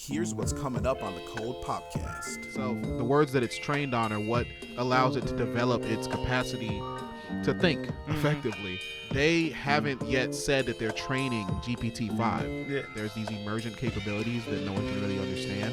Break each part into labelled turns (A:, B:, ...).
A: Here's what's coming up on the Cold Podcast.
B: So the words that it's trained on are what allows it to develop its capacity to think effectively. They haven't yet said that they're training GPT-5.
C: Yeah.
B: There's these emergent capabilities that no one can really understand.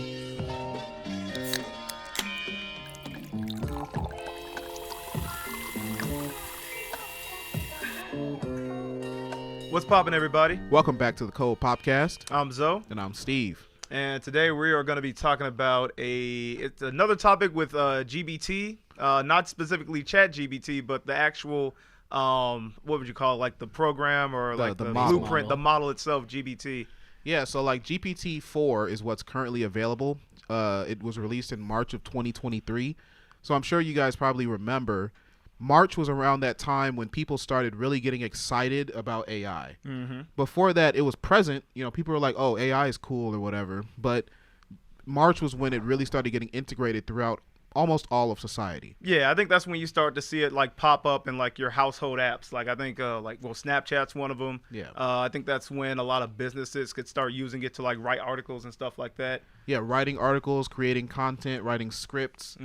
C: What's poppin', everybody?
B: Welcome back to the Cold Podcast.
C: I'm Zoe,
B: And I'm Steve.
C: and today we are going to be talking about it's another topic with GBT, not specifically ChatGPT, but the actual what would you call it, like the program or
B: The
C: like the
B: model.
C: blueprint, the model itself, GBT.
B: Yeah, so like GPT-4 is what's currently available. It was released in March of 2023. So I'm sure you guys probably remember March was around that time when people started really getting excited about AI.
C: Mm-hmm.
B: Before that, it was present. You know, people were like, oh, AI is cool or whatever. But March was when it really started getting integrated throughout almost all of society.
C: Yeah, I think that's when you start to see it like pop up in like your household apps. Like I think Snapchat's one of them.
B: Yeah.
C: I think that's when a lot of businesses could start using it to like write articles and stuff like that.
B: Yeah, writing articles, creating content, writing scripts,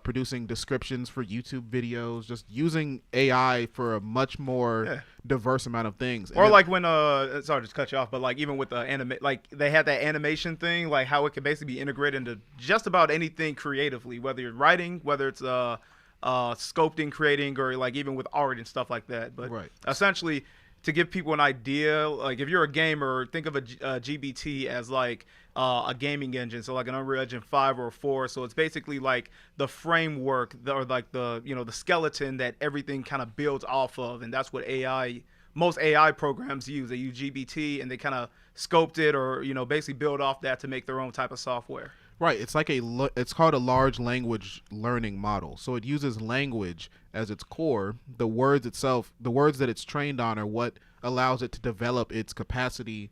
B: producing descriptions for YouTube videos, just using AI for a much more diverse amount of things.
C: Or
B: And
C: like when sorry to cut you off, but like even with the like they had that animation thing, like how it could basically be integrated into just about anything creatively, whether you're writing, whether it's sculpting, creating, or like even with art and stuff like that. But
B: Right.
C: essentially, to give people an idea, like if you're a gamer, think of a GBT as like a gaming engine, so like an Unreal Engine 5 or 4. So it's basically like the framework, or like the skeleton that everything kind of builds off of, and that's what most AI programs use. They use GBT and they kind of sculpt it, or basically build off that to make their own type of software.
B: Right, it's like it's called a large language learning model. So it uses language as its core. The words that it's trained on are what allows it to develop its capacity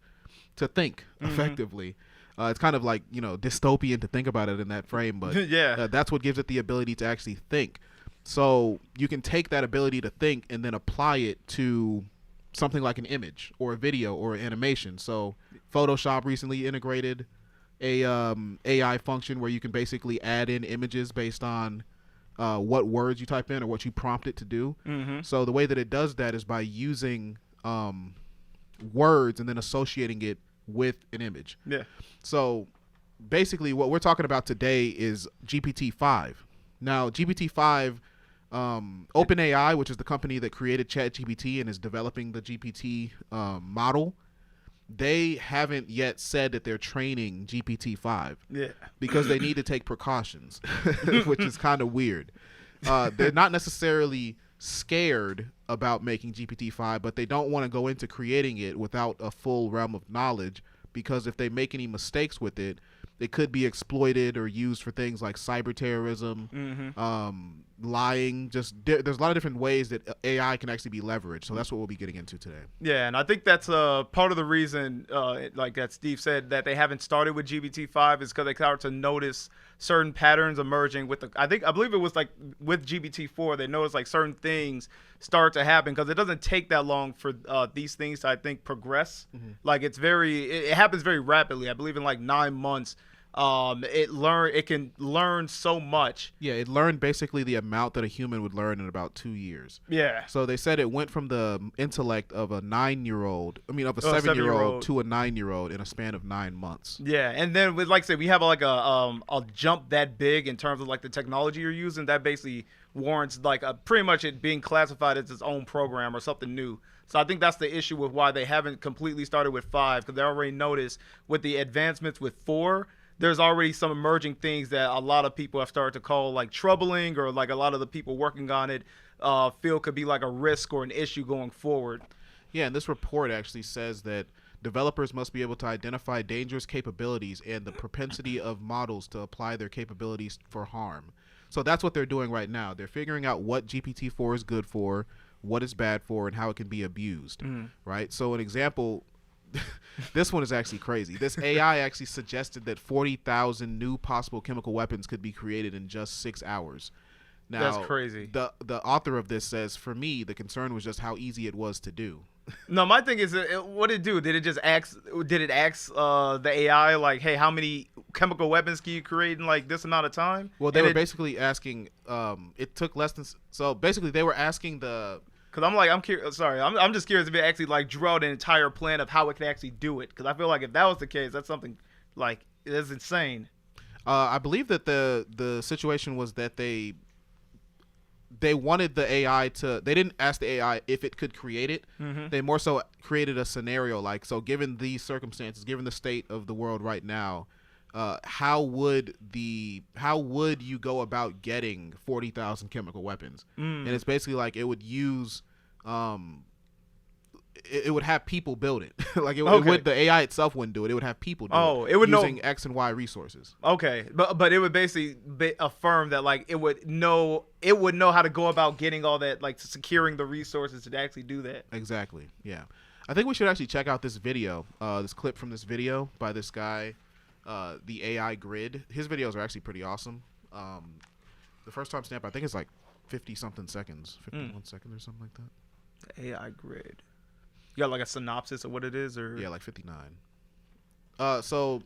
B: to think effectively. It's kind of like, dystopian to think about it in that frame, but
C: Yeah.
B: that's what gives it the ability to actually think. So you can take that ability to think and then apply it to something like an image or a video or an animation. So Photoshop recently integrated a AI function where you can basically add in images based on what words you type in or what you prompt it to do. So the way that it does that is by using words and then associating it with an image.
C: Yeah.
B: So basically what we're talking about today is GPT-5. Now, GPT-5, OpenAI, which is the company that created ChatGPT and is developing the GPT model, they haven't yet said that they're training GPT-5.
C: Yeah.
B: Because they need to take precautions, which is kind of weird. They're not necessarily scared about making GPT-5, but they don't want to go into creating it without a full realm of knowledge, because if they make any mistakes with it, it could be exploited or used for things like cyber terrorism, lying. There's a lot of different ways that AI can actually be leveraged. So that's what we'll be getting into today.
C: Yeah, and I think that's part of the reason, like that Steve said, that they haven't started with GPT-5 is because they start to notice certain patterns emerging with I believe it was like with GPT-4, they noticed like certain things start to happen because it doesn't take that long for these things to, I think, progress. Like it happens very rapidly. I believe in like 9 months. It can learn so much.
B: Yeah, it learned basically the amount that a human would learn in about 2 years.
C: Yeah.
B: So they said it went from the intellect of a 7-year-old to a 9-year-old in a span of 9 months.
C: Yeah, and then with, like I said, we have like a jump that big in terms of like the technology you're using that basically warrants like pretty much it being classified as its own program or something new. So I think that's the issue with why they haven't completely started with 5, because they already noticed with the advancements with 4, there's already some emerging things that a lot of people have started to call like troubling, or like a lot of the people working on it feel could be like a risk or an issue going forward.
B: Yeah, and this report actually says that developers must be able to identify dangerous capabilities and the propensity of models to apply their capabilities for harm. So that's what they're doing right now. They're figuring out what GPT-4 is good for, what it's bad for, and how it can be abused, right? So an example, this one is actually crazy. This AI actually suggested that 40,000 new possible chemical weapons could be created in just 6 hours. Now,
C: that's crazy.
B: The author of this says, for me, the concern was just how easy it was to do.
C: No, my thing is, what did it do? Did it just ask? Did it ask the AI like, hey, how many chemical weapons can you create in like this amount of time?
B: Well, they were basically asking. It took less than so. Basically, they were asking the.
C: Because I'm curious. Sorry, I'm just curious if it actually like drew out an entire plan of how it could actually do it. Because I feel like if that was the case, that's something like it is insane.
B: I believe that the situation was that they wanted the AI to. They didn't ask the AI if it could create it.
C: Mm-hmm.
B: They more so created a scenario like, so given these circumstances, given the state of the world right now, how would you go about getting 40,000 chemical weapons? And it's basically like it would use it would have people build it. Like it would, the AI itself wouldn't do it. It would have people do it.
C: It would
B: using X and Y resources.
C: Okay, but it would basically affirm that like it would know how to go about getting all that, like securing the resources to actually do that.
B: Exactly. Yeah. I think we should actually check out this video, this clip from this video by this guy, the AI Grid. His videos are actually pretty awesome. The first time stamp, I think it's like 50 something seconds, 51 seconds or something like that.
C: The AI Grid. You got like a synopsis of what it is, or
B: yeah, like 59. So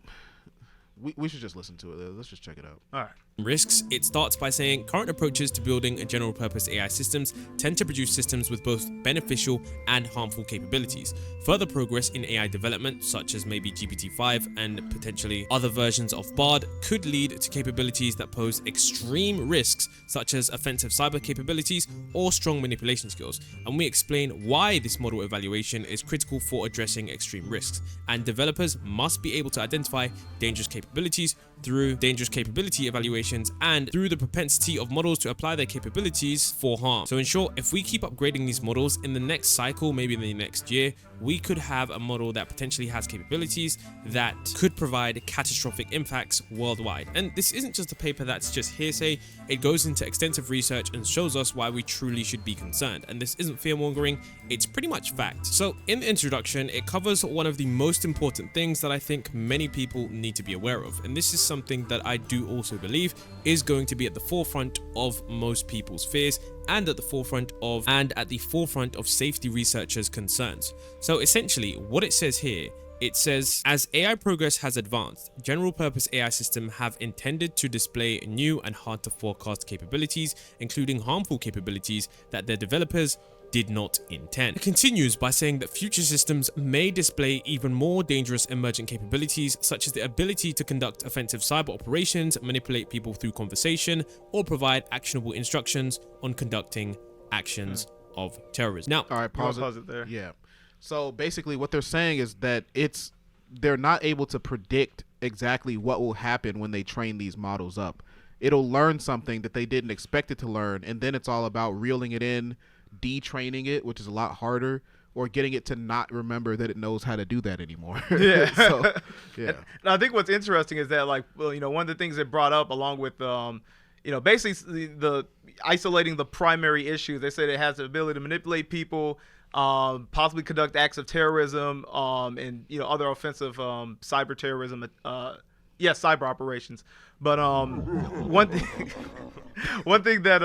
B: we should just listen to it. Let's just check it out.
C: All right.
D: Risks. It starts by saying current approaches to building a general purpose AI systems tend to produce systems with both beneficial and harmful capabilities. Further progress in AI development, such as maybe GPT-5 and potentially other versions of Bard, could lead to capabilities that pose extreme risks, such as offensive cyber capabilities or strong manipulation skills. And we explain why this model evaluation is critical for addressing extreme risks. And developers must be able to identify dangerous capabilities through dangerous capability evaluations and through the propensity of models to apply their capabilities for harm. So in short, if we keep upgrading these models in the next cycle, maybe in the next year, we could have a model that potentially has capabilities that could provide catastrophic impacts worldwide. And this isn't just a paper that's just hearsay. It goes into extensive research and shows us why we truly should be concerned. And this isn't fear-mongering, it's pretty much fact. So in the introduction, it covers one of the most important things that I think many people need to be aware of. And this is something that I do also believe is going to be at the forefront of most people's fears and at the forefront of safety researchers' concerns. So essentially, what it says here, it says, as AI progress has advanced, general purpose AI systems have intended to display new and hard to forecast capabilities, including harmful capabilities that their developers did not intend. It continues by saying that future systems may display even more dangerous emergent capabilities, such as the ability to conduct offensive cyber operations, manipulate people through conversation, or provide actionable instructions on conducting actions of terrorism. Now,
B: all right, pause
C: it there.
B: Yeah. So basically what they're saying is that they're not able to predict exactly what will happen when they train these models up. It'll learn something that they didn't expect it to learn, and then it's all about reeling it in, detraining it, which is a lot harder, or getting it to not remember that it knows how to do that anymore.
C: Yeah.
B: So, yeah.
C: And I think what's interesting is that, like, well, one of the things it brought up along with, basically the isolating the primary issue, they said it has the ability to manipulate people, possibly conduct acts of terrorism, and other offensive cyber terrorism, cyber operations. But one thing that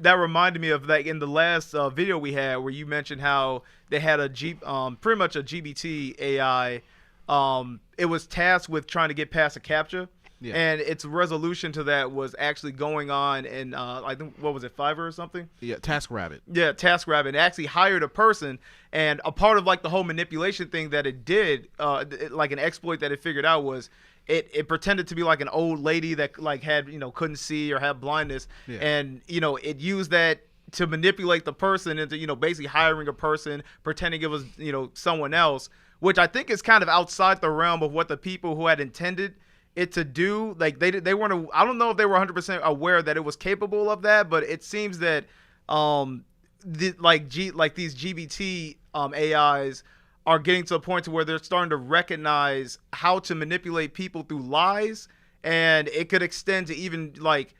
C: that reminded me of, like, in the last video we had where you mentioned how they had pretty much a GPT AI. It was tasked with trying to get past a CAPTCHA. Yeah. And its resolution to that was actually going on in, I think, what was it, Fiverr or something?
B: Yeah, TaskRabbit.
C: Yeah, TaskRabbit. It actually hired a person, and a part of, like, the whole manipulation thing that it did, like an exploit that it figured out was it pretended to be like an old lady that, like, had, couldn't see or had blindness. Yeah. And, it used that to manipulate the person into, basically hiring a person, pretending it was, someone else, which I think is kind of outside the realm of what the people who had intended it to do. Like, they weren't, I don't know if they were 100% aware that it was capable of that, but it seems that these GPT AIs are getting to a point to where they're starting to recognize how to manipulate people through lies, and it could extend to even, like,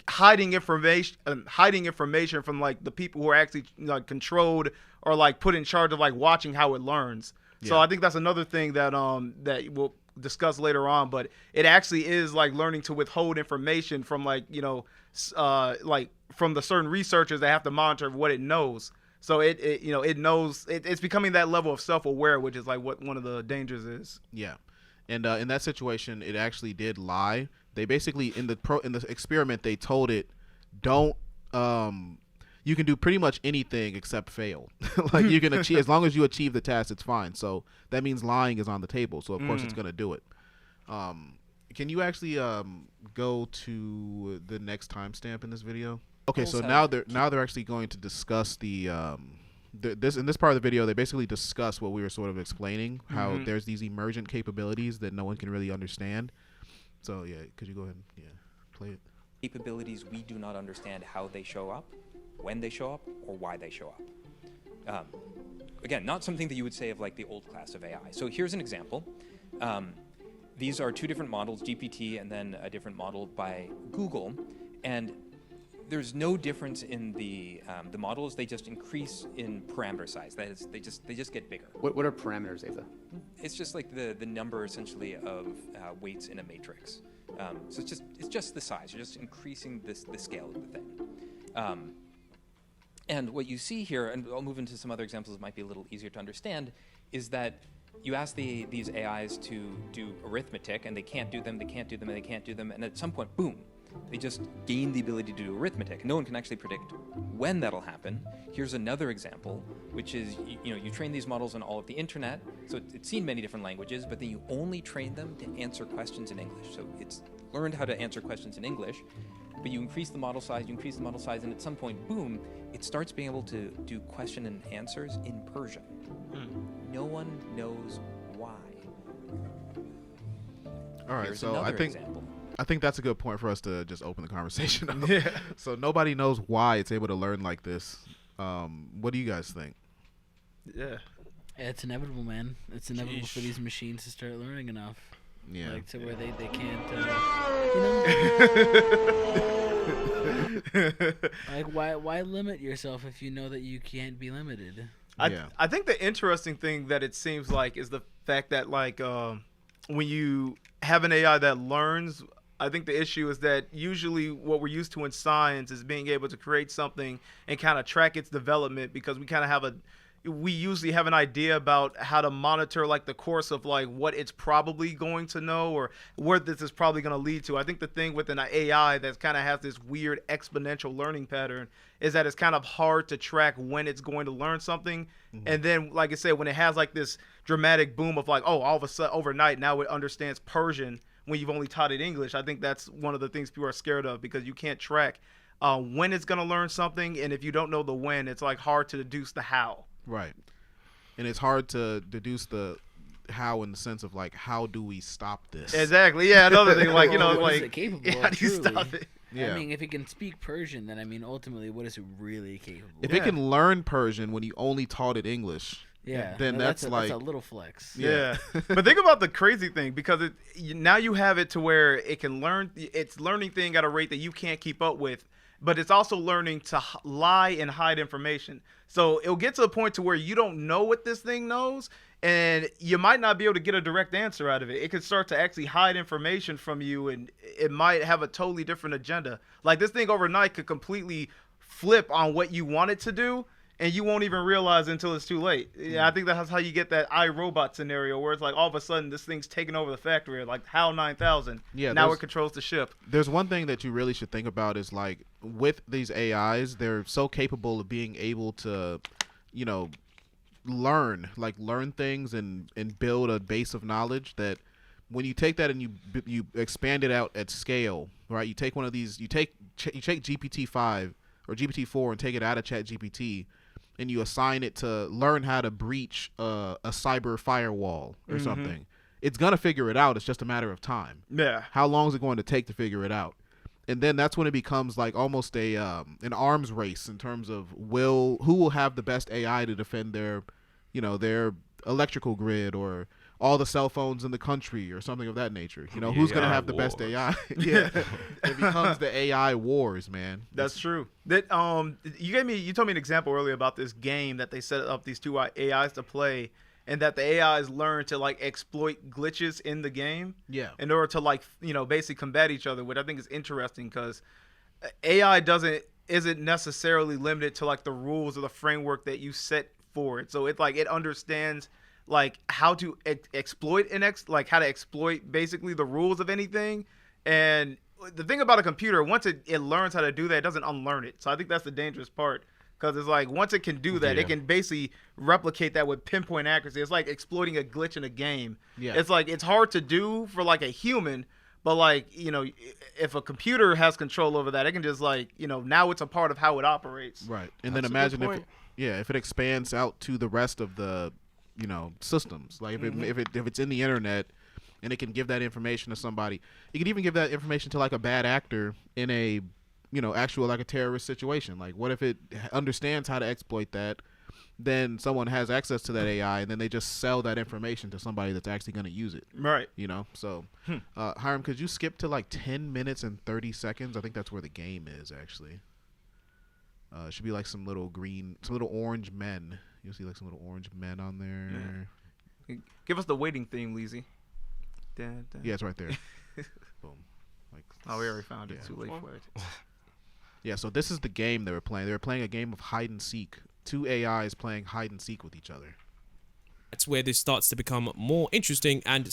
C: hiding information from, like, the people who are actually, like, controlled or, like, put in charge of, like, watching how it learns. Yeah. So I think that's another thing that that we'll discuss later on, but it actually is, like, learning to withhold information from, like, like, from the certain researchers that have to monitor what it knows. So it knows it's becoming that level of self-aware, which is like what one of the dangers is.
B: Yeah, and in that situation, it actually did lie. They basically in the experiment they told it, don't you can do pretty much anything except fail. Like you can achieve as long as you achieve the task, it's fine. So that means lying is on the table. So of course it's gonna do it. Can you actually go to the next timestamp in this video? Okay, so now they're actually going to discuss the in this part of the video. They basically discuss what we were sort of explaining, how there's these emergent capabilities that no one can really understand. So yeah, could you go ahead and play it?
E: Capabilities we do not understand how they show up, when they show up, or why they show up. Again, not something that you would say of like the old class of AI. So here's an example. These are two different models, GPT and then a different model by Google, and there's no difference in the models. They just increase in parameter size. That is, they just get bigger.
F: What are parameters, Ava?
E: It's just like the number essentially of weights in a matrix. So it's just the size. You're just increasing the scale of the thing. And what you see here, and I'll move into some other examples that might be a little easier to understand, is that you ask these AIs to do arithmetic, and they can't do them, and at some point, boom, they just gain the ability to do arithmetic. No one can actually predict when that'll happen. Here's another example, which is you train these models on all of the internet, so it's seen many different languages, but then you only train them to answer questions in English. So it's learned how to answer questions in English, but you increase the model size, and at some point, boom, it starts being able to do question and answers in Persian. No one knows why.
B: All right,
E: Here's
B: so
E: another example.
B: I think that's a good point for us to just open the conversation up. Yeah. So nobody knows why it's able to learn like this. What do you guys think?
C: Yeah.
G: It's inevitable, man. It's inevitable for these machines to start learning enough.
B: Yeah.
G: Like to where they can't, like why limit yourself if you know that you can't be limited?
C: I think the interesting thing that it seems like is the fact that like when you have an AI that learns, I think the issue is that usually what we're used to in science is being able to create something and kind of track its development, because we usually have an idea about how to monitor like the course of like what it's probably going to know or where this is probably going to lead to. I think the thing with an AI that kind of has this weird exponential learning pattern is that it's kind of hard to track when it's going to learn something. And then, like I said, when it has like this dramatic boom of like, oh, all of a sudden overnight now it understands Persian when you've only taught it English. I think that's one of the things people are scared of, because you can't track when it's going to learn something. And if you don't know the when, it's like hard to deduce the how.
B: Right. And it's hard to deduce the how in the sense of like, how do we stop this?
C: Exactly. Yeah. Another thing, like,
G: What
C: like,
G: is it capable
C: how
G: of,
C: do you
G: truly?
C: stop it?
B: Yeah.
G: I mean, if it can speak Persian, then I mean, ultimately, what is it really capable of?
B: If it can learn Persian when you only taught it English, then that's
G: that's a little flex.
C: Yeah. But think about the crazy thing, because now you have it to where it can learn, it's learning thing at a rate that you can't keep up with, but it's also learning to lie and hide information. So it'll get to a point to where you don't know what this thing knows, and you might not be able to get a direct answer out of it. It could start to actually hide information from you, and it might have a totally different agenda. Like this thing overnight could completely flip on what you want it to do, and you won't even realize until it's too late. Yeah, I think that's how you get that iRobot scenario, where it's like all of a sudden this thing's taking over the factory, like HAL 9000.
B: Yeah,
C: now it controls the ship.
B: There's one thing that you really should think about is like with these AIs, they're so capable of being able to, learn things and build a base of knowledge that when you take that and you expand it out at scale, right? You take one of these, you take GPT-5 or GPT-4 and take it out of ChatGPT, and you assign it to learn how to breach a cyber firewall or something. It's going to figure it out. It's just a matter of time.
C: Yeah.
B: How long is it going to take to figure it out? And then that's when it becomes like almost an arms race in terms of who will have the best AI to defend their electrical grid or all the cell phones in the country or something of that nature. Who's going to have the best AI? Yeah. It becomes the AI wars, man.
C: That's true. That you told me an example earlier about this game that they set up these two AIs to play, and that the AIs learn to like exploit glitches in the game.
B: Yeah.
C: In order to like basically combat each other, which I think is interesting, because AI doesn't. isn't necessarily limited to like the rules or the framework that you set for it. So it's like it understands like how to exploit like how to exploit basically the rules of anything. And the thing about a computer, once it learns how to do that, it doesn't unlearn it. So I think that's the dangerous part. Because it's like once it can do that, it can basically replicate that with pinpoint accuracy. It's like exploiting a glitch in a game.
B: Yeah.
C: It's like it's hard to do for like a human, but like, you know, if a computer has control over that, it can just like, you know, now it's a part of how it operates.
B: Right. And
F: That's
B: then
F: a good
B: imagine
F: point.
B: if it expands out to the rest of the, you know, systems. Like if it's in the internet and it can give that information to somebody, it can even give that information to like a bad actor in a, you know, actual like a terrorist situation. Like what if it understands how to exploit that, then someone has access to that AI and then they just sell that information to somebody that's actually going to use it.
C: Right.
B: You know, so Hiram, could you skip to like 10 minutes and 30 seconds? I think that's where the game is actually. It should be like some little orange men. You'll see like some little orange men on there.
C: Yeah. Give us the waiting theme, Leezy.
B: Yeah, it's right there. Boom. Like,
C: Oh, we already found it.
B: Yeah.
C: Too late for it.
B: Yeah, so this is the game they were playing. They were playing a game of hide and seek. Two AIs playing hide and seek with each other.
D: That's where this starts to become more interesting and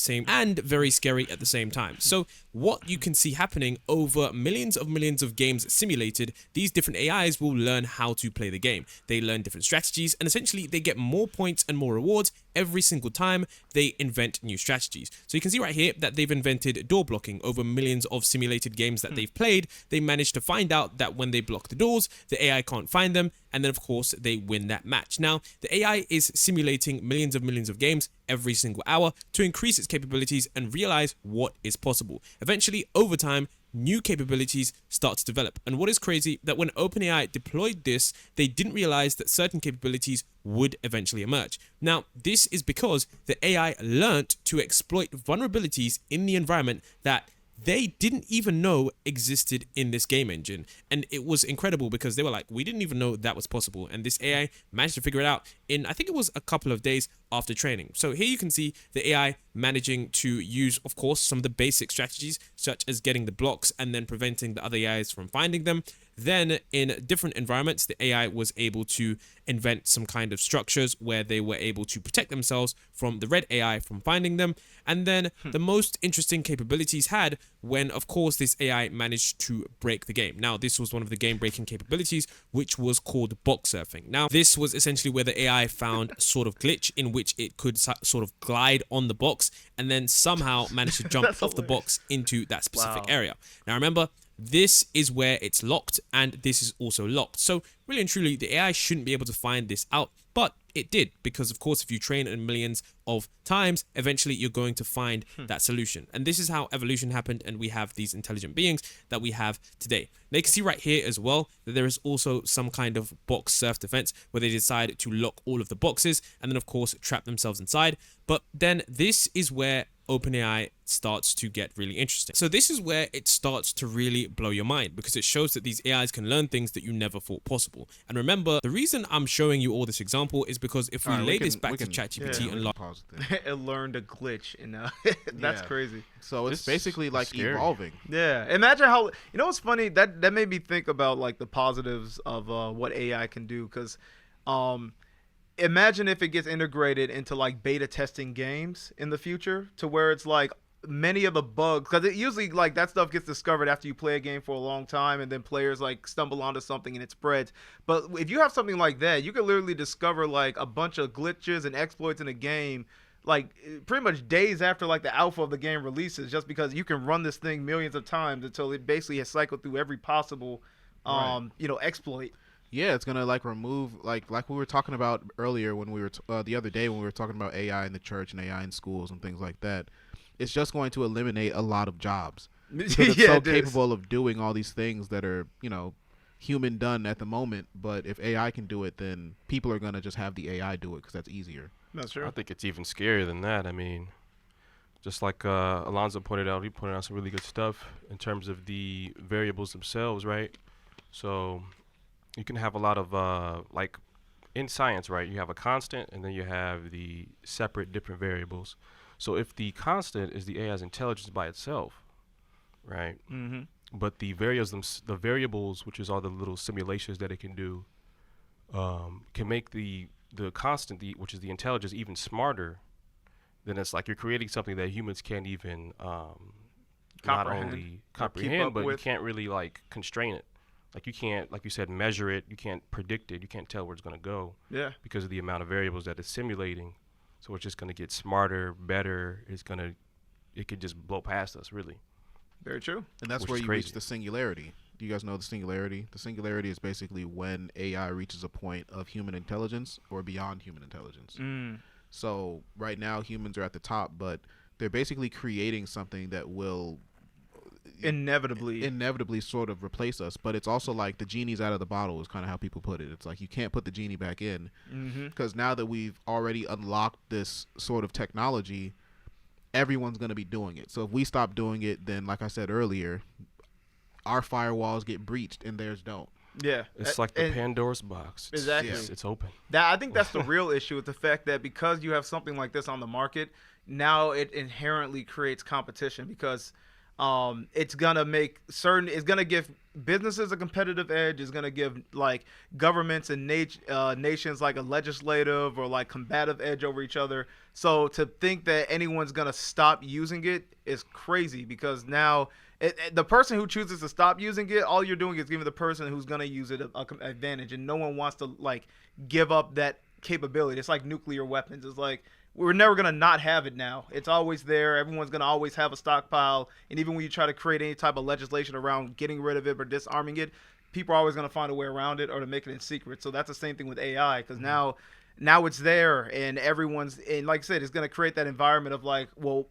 D: very scary at the same time. So what you can see happening over millions of games simulated, these different AIs will learn how to play the game. They learn different strategies and essentially they get more points and more rewards every single time they invent new strategies. So you can see right here that they've invented door blocking over millions of simulated games that they've played. They managed to find out that when they block the doors, the AI can't find them, and then of course they win that match. Now, the AI is simulating millions of games every single hour to increase its capabilities and realize what is possible. Eventually, over time, new capabilities start to develop. And what is crazy, that when OpenAI deployed this, they didn't realize that certain capabilities would eventually emerge. Now, this is because the AI learned to exploit vulnerabilities in the environment that they didn't even know existed in this game engine. And it was incredible because they were like, we didn't even know that was possible. And this AI managed to figure it out in, I think it was a couple of days after training. So here you can see the AI managing to use, of course, some of the basic strategies, such as getting the blocks and then preventing the other AIs from finding them. Then in different environments, the AI was able to invent some kind of structures where they were able to protect themselves from the red AI from finding them. And then the most interesting capabilities had when, of course, this AI managed to break the game. Now, this was one of the game-breaking capabilities, which was called box surfing. Now, this was essentially where the AI found a sort of glitch in which it could sort of glide on the box and then somehow manage to jump off the box into that specific area. Now, remember, this is where it's locked and this is also locked. So really and truly, the AI shouldn't be able to find this out, but it did, because of course, if you train it millions of times, eventually you're going to find that solution. And this is how evolution happened, and we have these intelligent beings that we have today. Now you can see right here as well that there is also some kind of box surf defense where they decide to lock all of the boxes and then of course trap themselves inside. But then this is where OpenAI starts to get really interesting. So this is where it starts to really blow your mind, because it shows that these AIs can learn things that you never thought possible. And remember, the reason I'm showing you all this example is because if we lay this back to ChatGPT and
B: pause it there.
C: It learned a glitch, and that's crazy.
B: So it's
F: This
B: basically like
F: scary.
B: evolving.
C: Yeah, imagine how, you know what's funny, that made me think about like the positives of what AI can do, because imagine if it gets integrated into like beta testing games in the future, to where it's like many of the bugs, because it usually like that stuff gets discovered after you play a game for a long time and then players like stumble onto something and it spreads. But if you have something like that, you can literally discover like a bunch of glitches and exploits in a game like pretty much days after like the alpha of the game releases, just because you can run this thing millions of times until it basically has cycled through every possible exploit.
B: Yeah, it's gonna like remove like we were talking about earlier when we were the other day when we were talking about AI in the church and AI in schools and things like that. It's just going to eliminate a lot of jobs because it's so capable of doing all these things that are, you know, human done at the moment. But if AI can do it, then people are gonna just have the AI do it because that's easier.
C: That's true.
F: I think it's even scarier than that. I mean, just like Alonzo pointed out, he pointed out some really good stuff in terms of the variables themselves, right? So you can have a lot of like in science, right? You have a constant and then you have the separate different variables. So if the constant is the AI's intelligence by itself, right? but the variables, which is all the little simulations that it can do, can make the constant, which is the intelligence, even smarter. Then it's like you're creating something that humans can't even not only comprehend, but you can't really like constrain it. Like you can't, like you said, measure it. You can't predict it. You can't tell where it's going to go.
C: Yeah.
F: Because of the amount of variables that it's simulating. So it's just going to get smarter, better. It could just blow past us, really.
C: Very true.
B: And that's
F: Which
B: where
F: is
B: you
F: crazy.
B: reach the singularity. Do you guys know the singularity? The singularity is basically when AI reaches a point of human intelligence or beyond human intelligence. So right now humans are at the top, but they're basically creating something that will inevitably sort of replace us. But it's also like the genie's out of the bottle is kind of how people put it. It's like you can't put the genie back in because now that we've already unlocked this sort of technology, everyone's going to be doing it. So if we stop doing it, then like I said earlier, our firewalls get breached and theirs don't.
C: Yeah.
F: It's like the Pandora's box.
C: Exactly.
F: It's open.
C: I think that's the real issue with the fact that because you have something like this on the market, now it inherently creates competition because it's gonna give businesses a competitive edge. It's gonna give like governments and nations like a legislative or like combative edge over each other. So to think that anyone's gonna stop using it is crazy because now the person who chooses to stop using it, all you're doing is giving the person who's gonna use it a advantage, and no one wants to like give up that capability. It's like nuclear weapons. It's like we're never going to not have it now. It's always there. Everyone's going to always have a stockpile. And even when you try to create any type of legislation around getting rid of it or disarming it, people are always going to find a way around it or to make it in secret. So that's the same thing with AI because now it's there and and like I said, it's going to create that environment of like, well,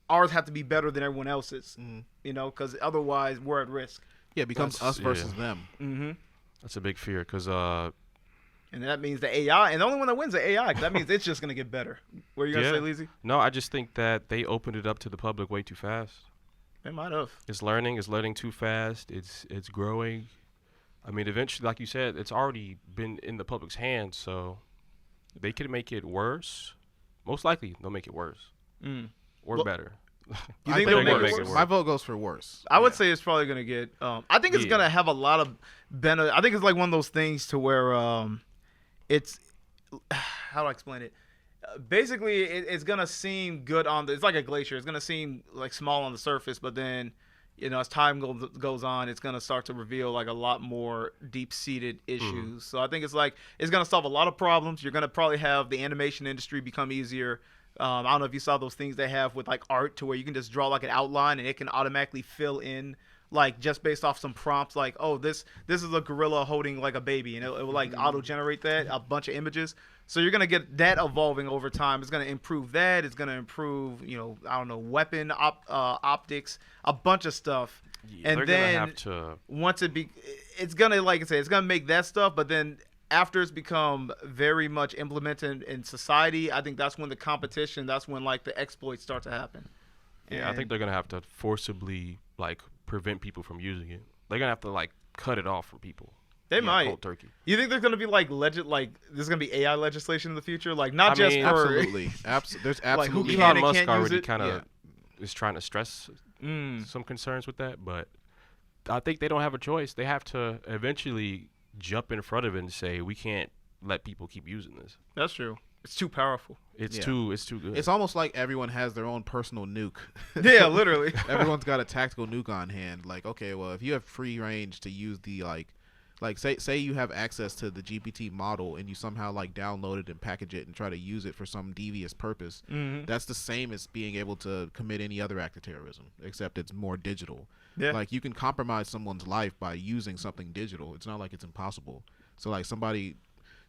C: ours have to be better than everyone else's, because otherwise we're at risk.
B: Yeah, it becomes us versus them.
F: That's a big fear because
C: and that means the AI, and the only one that wins is the AI, 'cause that means it's just going to get better. What are you going to say, Leezy?
F: No, I just think that they opened it up to the public way too fast.
C: They might have.
F: It's learning too fast. It's growing. I mean, eventually, like you said, it's already been in the public's hands, so they could make it worse. Most likely, they'll make it worse or better.
C: You think they'll make it worse?
B: My vote goes for worse.
C: I would say it's probably going to get. I think it's going to have a lot of benefit. I think it's like one of those things to where it's. How do I explain it? Basically, it's going to seem good it's like a glacier. It's going to seem like small on the surface, but then, as time goes on, it's going to start to reveal like a lot more deep-seated issues. So I think it's going to solve a lot of problems. You're going to probably have the animation industry become easier. I don't know if you saw those things they have with like art to where you can just draw like an outline and it can automatically fill in like just based off some prompts like, oh, this is a gorilla holding like a baby, and it will like auto-generate that, a bunch of images. So you're going to get that evolving over time. It's going to improve that. It's going to improve, weapon optics, a bunch of stuff.
F: Yeah,
C: and then once it's going to, like I said, it's going to make that stuff, but then after it's become very much implemented in society, I think that's when that's when like the exploits start to happen.
F: Yeah, I think they're gonna have to forcibly like prevent people from using it. They're gonna have to like cut it off from people.
C: They might.
F: Cold turkey.
C: You think there's gonna be like there's gonna be AI legislation in the future? Like not just for
B: absolutely. There's absolutely.
C: Like,
F: Elon Musk already kind of is trying to stress some concerns with that, but I think they don't have a choice. They have to eventually jump in front of it and say we can't let people keep using this.
C: That's true. It's too powerful.
F: It's too good.
B: It's almost like everyone has their own personal nuke.
C: Yeah, literally.
B: Everyone's got a tactical nuke on hand. Like, okay, well, if you have free range to use the like say you have access to the GPT model and you somehow like download it and package it and try to use it for some devious purpose, that's the same as being able to commit any other act of terrorism, except it's more digital. Yeah. Like you can compromise someone's life by using something digital. It's not like it's impossible. So like somebody,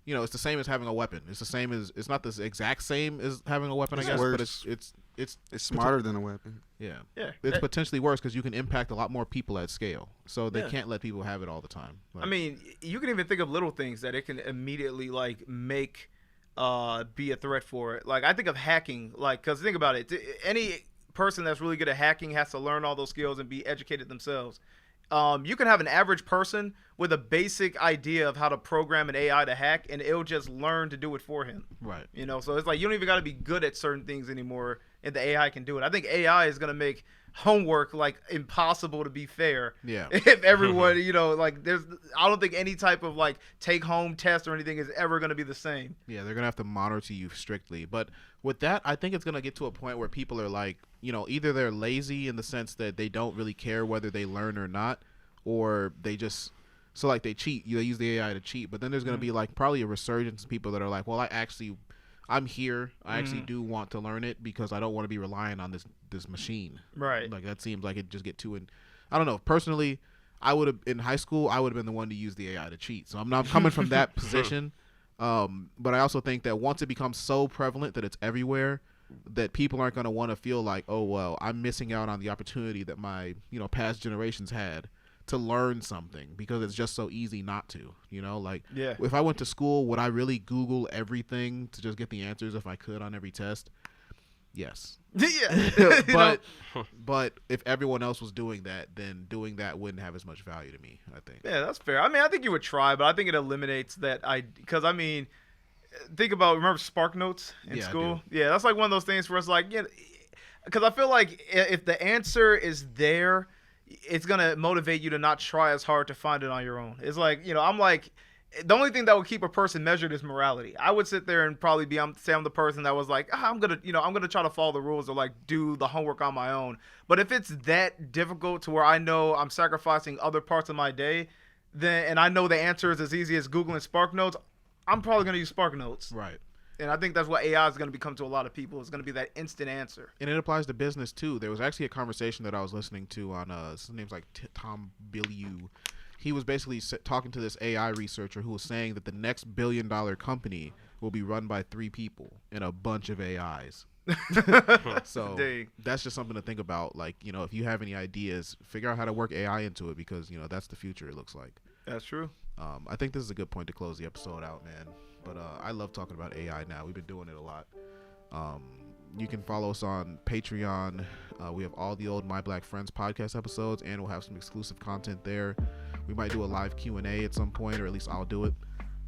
B: it's the same as having a weapon. It's the same as, it's not the exact same as having a weapon, I guess, but it's
H: smarter than a weapon.
B: Yeah. It's potentially worse because you can impact a lot more people at scale. So they can't let people have it all the time. Like,
C: I mean, you can even think of little things that it can immediately like make be a threat for it. Like I think of hacking, like, because think about it, any person that's really good at hacking has to learn all those skills and be educated themselves. You can have an average person with a basic idea of how to program an AI to hack, and it'll just learn to do it for him.
B: Right.
C: So it's like you don't even got to be good at certain things anymore, and the AI can do it. I think AI is going to make homework like impossible to be fair.
B: Yeah.
C: If everyone, like I don't think any type of like take home test or anything is ever going to be the same.
B: Yeah, they're gonna have to monitor you strictly. But with that, I think it's gonna get to a point where people are like, either they're lazy in the sense that they don't really care whether they learn or not, or they just they cheat. They use the AI to cheat. But then there's gonna be like probably a resurgence of people that are like, well, I'm here. I actually do want to learn it because I don't want to be relying on this machine.
C: Right.
B: Like that seems like it just get too. I don't know. Personally, I would have in high school. I would have been the one to use the AI to cheat. So I'm not coming from that position. But I also think that once it becomes so prevalent that it's everywhere, that people aren't going to want to feel like, oh well, I'm missing out on the opportunity that my past generations had to learn something because it's just so easy not to. If I went to school, would I really Google everything to just get the answers if I could on every test? Yes.
C: Yeah.
B: But if everyone else was doing that, then doing that wouldn't have as much value to me, I think.
C: Yeah, that's fair. I mean, I think you would try, but I think it eliminates that. Because I mean, remember Spark Notes in school? Yeah, that's like one of those things where it's like, because I feel like if the answer is there, it's gonna motivate you to not try as hard to find it on your own. It's like, I'm like, the only thing that would keep a person measured is morality. I would sit there and probably say I'm the person that was like, I'm gonna try to follow the rules or like do the homework on my own. But if it's that difficult to where I know I'm sacrificing other parts of my day, and I know the answer is as easy as Googling Spark Notes, I'm probably gonna use Spark Notes.
B: Right.
C: And I think that's what AI is going to become to a lot of people. It's going to be that instant answer.
B: And it applies to business too. There was actually a conversation that I was listening to on his name's like Tom Bilyeu. He was basically talking to this AI researcher who was saying that the next $1 billion company will be run by 3 people and a bunch of AIs. So
C: Dang.
B: That's just something to think about. Like, if you have any ideas, figure out how to work AI into it because, that's the future, it looks like.
C: That's true.
B: I think this is a good point to close the episode out, man. But I love talking about AI now. We've been doing it a lot. You can follow us on Patreon. We have all the old My Black Friends podcast episodes, and we'll have some exclusive content there. We might do a live Q&A at some point, or at least I'll do it.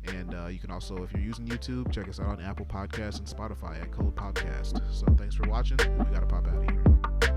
B: And you can also, if you're using YouTube, check us out on Apple Podcasts and Spotify at Code Podcast. So thanks for watching. We got to pop out of here.